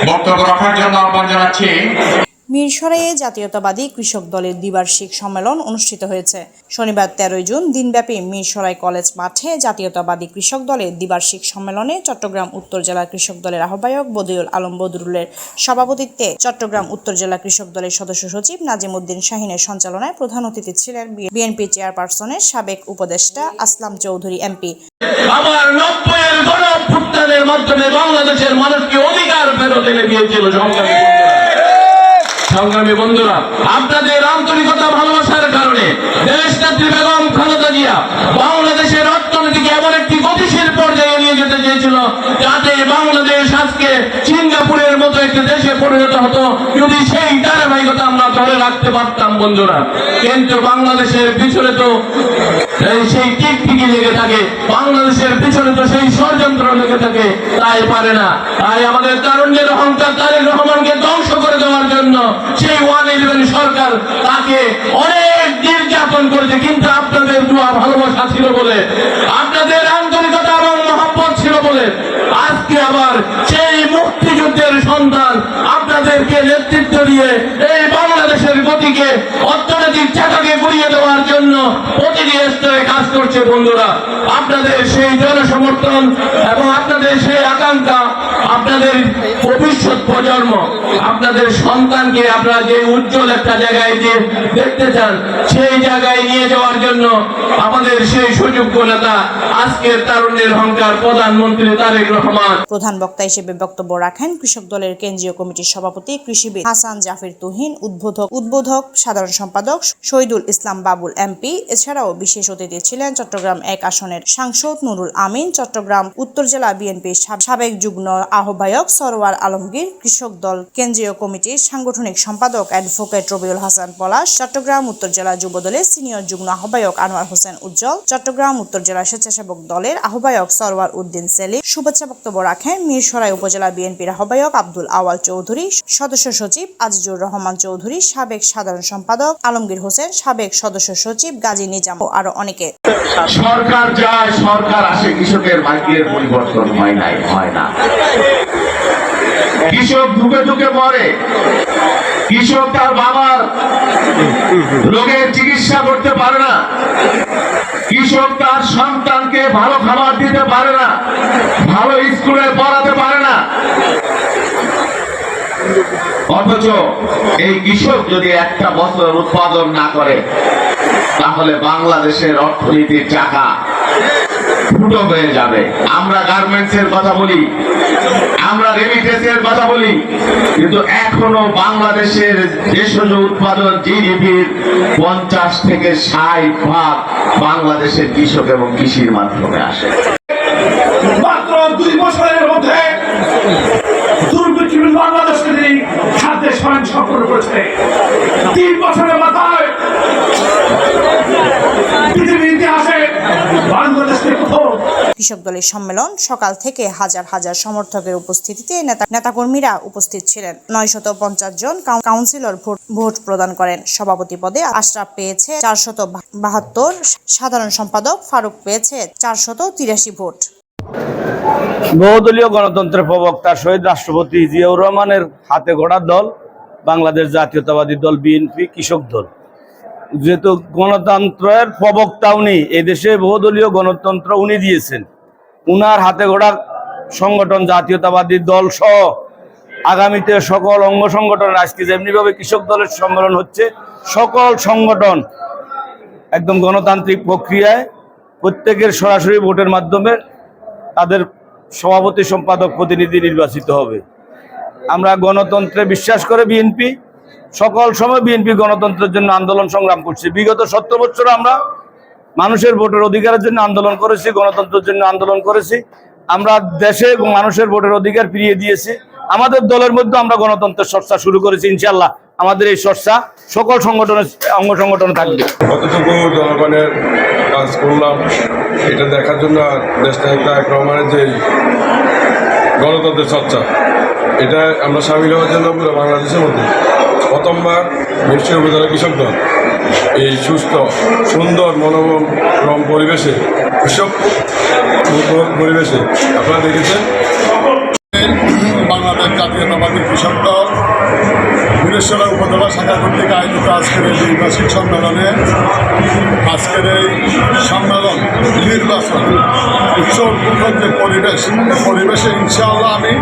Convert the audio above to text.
বক্তব্য রাখার জন্য আহ্বান জানাচ্ছি। মিরসরাইয়ে জাতীয়তাবাদী কৃষক দলের দ্বিবার্ষিক সম্মেলন অনুষ্ঠিত হয়েছে। শনিবার 13 জুন দিনব্যাপী মিরসরাই কলেজ মাঠে জাতীয়তাবাদী কৃষক দলের দ্বিবার্ষিক সম্মেলনে চট্টগ্রাম উত্তর জেলা কৃষক দলের আহ্বায়ক বদিউল আলম বদরুলের সভাপতিত্বে চট্টগ্রাম উত্তর জেলা কৃষক দলের সদস্য সচিব নাজিম উদ্দিন শাহিনের সঞ্চালনায় প্রধান অতিথি ছিলেন বিএনপি চেয়ারপারসনের সাবেক উপদেষ্টা আসলাম চৌধুরী এমপি। আবার 90-এর গণঅভ্যুত্থানের মাধ্যমে বাংলাদেশের মানুষকে অধিকার ফেরত এনে দিয়েছিল। সংগ্রামী বন্ধুরা, আপনাদের আন্তরিকতা ভালোবাসার কারণে দেশনেত্রী বেগম খালেদা জিয়া বাংলাদেশের অর্থনীতিকে এমন একটি গতিশীল পর্যায়ে নিয়ে যেতে চেয়েছিল যাতে বাংলাদেশ আজকে সিঙ্গাপুরের মতো একটি দেশে পরিণত হতো, যদি সেই ধারাবাহিকতা আমরা ধরে রাখতে পারতাম বন্ধুরা। কিন্তু বাংলাদেশের পিছনে তো সেই টিকটিকি লেগে থাকে, বাংলাদেশের পিছনে তো সেই ষড়যন্ত্র লেগে থাকে, তাই পারে না। তাই আমাদের তারুণ্যের অহংকার তারেক রহমানকে ধ্বংস করে দেওয়ার জন্য সেই 111 সরকার তাকে অনেক নির্যাতন করেছে। কিন্তু আপনাদের দোয়া ভালোবাসা ছিল বলে, আপনাদের আন্তরিকতা এবং মহব্বত ছিল বলে আজকে আবার সেই মুক্তিযুদ্ধের সন্তান আপনাদেরকে নেতৃত্ব দিয়ে এই বাংলাদেশের গতিকে, অর্থনৈতিক চাকাকে ঘুরিয়ে দেওয়ার জন্য প্রতিটি স্তরে কাজ করছে বন্ধুরা। আপনাদের সেই জনসমর্থন এবং আপনাদের সেই আকাঙ্ক্ষা, আপনাদের ভবিষ্যৎ প্রজন্ম, আপনাদের সন্তানকে আপনারা যে উজ্জ্বল একটা জায়গায় দিয়ে দেখতে চান, সেই জায়গায় নিয়ে যাওয়ার জন্য আমাদের সেই সুযোগ্য নেতা আজকের তারুণ্যের অহংকার প্রধানমন্ত্রী তারেক রহমান। প্রধান বক্তা হিসেবে বক্তব্য রাখেন কৃষক দলের কেন্দ্রীয় কমিটির সভাপতি কৃষিবিদ হাসান জাফির তুহিন, উদ্বোধক সাধারণ সম্পাদক শহীদুল ইসলাম বাবুল এমপি। এছাড়াও বিশেষ অতিথি ছিলেন চট্টগ্রাম 1 আসনের সাংসদ নুরুল আমিন, চট্টগ্রাম উত্তর জেলা বিএনপির সাবেক যুগ্ম আহ্বায়ক সরওয়ার আলমগীর, কৃষক দল কেন্দ্রীয় কমিটির সাংগঠনিক সম্পাদক অ্যাডভোকেট রবিউল হাসান পলাশ, চট্টগ্রাম উত্তর জেলা যুব দলের সিনিয়র যুগ্ম আহ্বায়ক আনোয়ার হোসেন উজ্জ্বল, চট্টগ্রাম উত্তর জেলা স্বেচ্ছাসেবক দলের আহ্বায়ক সরওয়ার উদ্দিন সেলিম। শুভেচ্ছা বক্তব্য রাখেন মিরসরাই উপজেলা বিএনপির আহ্বায়ক আব্দুল আওয়াল চৌধুরী, সদস্য সচিব আজিজুর রহমান চৌধুরী, সাবেক সাধারণ সম্পাদক আলমগীর হোসেন, সাবেক সদস্য সচিব গাজী নিজাম ও আরো অনেকে। সরকার যায়, সরকার আসে, কৃষকের ভাগ্যের পরিবর্তন হয় না। কৃষক ধুকে ধুকে মরে, কৃষক তার বাবার রোগের চিকিৎসা করতে পারে না, কৃষক তার সন্তানকে ভালো খাবার দিতে পারে না, ভালো স্কুলে পড়াতে পারে না। অথচ এই কৃষক যদি একটা বছর উৎপাদন না করে তাহলে বাংলাদেশের অর্থনীতির চাকা ফুটো হয়ে যাবে। আমরা গার্মেন্টস এর কথা বলি, আমরা রেমিটেন্সের কথা বলি, কিন্তু এখনো বাংলাদেশের দেশজ উৎপাদন জিডিপির 50 থেকে 60% বাংলাদেশের কৃষক এবং কৃষির মাধ্যমে আসে। মাত্র 2 বছরের মধ্যে দুর্ভিক্ষ বাংলাদেশকে তিনি খাদ্যে স্বয়ং সম্পূর্ণ করেছে। 3 বছরের মাথায় পৃথিবীর ইতিহাসে বাংলাদেশকে প্রথম। কৃষক দলের সম্মেলন সকাল থেকে হাজার হাজার সমর্থকের উপস্থিতিতে নেতাকর্মীরা উপস্থিত ছিলেন। 950 জন কাউন্সিলর ভোট প্রদান করেন। সভাপতি পদে আশরাফ পেয়েছে 472, সাধারণ সম্পাদক ফারুক পেয়েছে 483 ভোট। বহুদলীয় গণতন্ত্রের প্রবক্তা শহীদ রাষ্ট্রপতি জিয়াউর রহমানের হাতে গড়া দল বাংলাদেশ জাতীয়তাবাদী দল বিএনপি কৃষক দল। যেহেতু গণতন্ত্রের প্রবক্তা উনি, এদেশে বহুদলীয় গণতন্ত্র উনি দিয়েছেন, উনার হাতে গড়া সংগঠন জাতীয়তাবাদী দল সহ আগামীতে সকল অঙ্গ সংগঠনের, আজকে যেমনিভাবে কৃষক দলের সম্মেলন হচ্ছে, সকল সংগঠন একদম গণতান্ত্রিক প্রক্রিয়ায় প্রত্যেকের সরাসরি ভোটের মাধ্যমে তাদের সভাপতি, সম্পাদক, প্রতিনিধি নির্বাচিত হবে। আমরা গণতন্ত্রে বিশ্বাস করে বিএনপি সকল সময় বিএনপি গণতন্ত্রের জন্য আন্দোলন সংগ্রাম করছে। বিগত 70 বছর আমরা মানুষের ভোটের অধিকারের জন্য আন্দোলন করেছি, গণতন্ত্রের জন্য আন্দোলন করেছি। আমরা দেশে মানুষের ভোটের অধিকার ফিরিয়ে দিয়েছি। আমাদের দলের মধ্যে আমরা গণতন্ত্রের চর্চা শুরু করেছি। ইনশাআল্লাহ আমাদের এই চর্চা সকল সংগঠনের অঙ্গ সংগঠনে থাকবে। কতটুকু জনগণের কাজ করলাম এটা দেখার জন্য দেশনায়ক তারেক রহমানের যে গণতন্ত্রের চর্চা, এটা আমরা সামিল হওয়ার জন্য পুরো বাংলাদেশের মধ্যে প্রথমবার মিরসরাই উপজেলা কৃষক দল এই সুস্থ সুন্দর মনোরম পরিবেশে, কৃষক পরিবেশে আপনারা দেখেছেন বাংলাদেশ বাংলাদেশ জাতীয়তাবাদী কৃষক দল বীরেশ্বরা উপজেলা শাখা কর্তৃক আয়োজিত আজকের এই দ্বিবার্ষিক সম্মেলনে আজকের এই সম্মেলন নির্বাচন উৎসব মুখর যে পরিবেশে ইনশাআল্লাহ আমি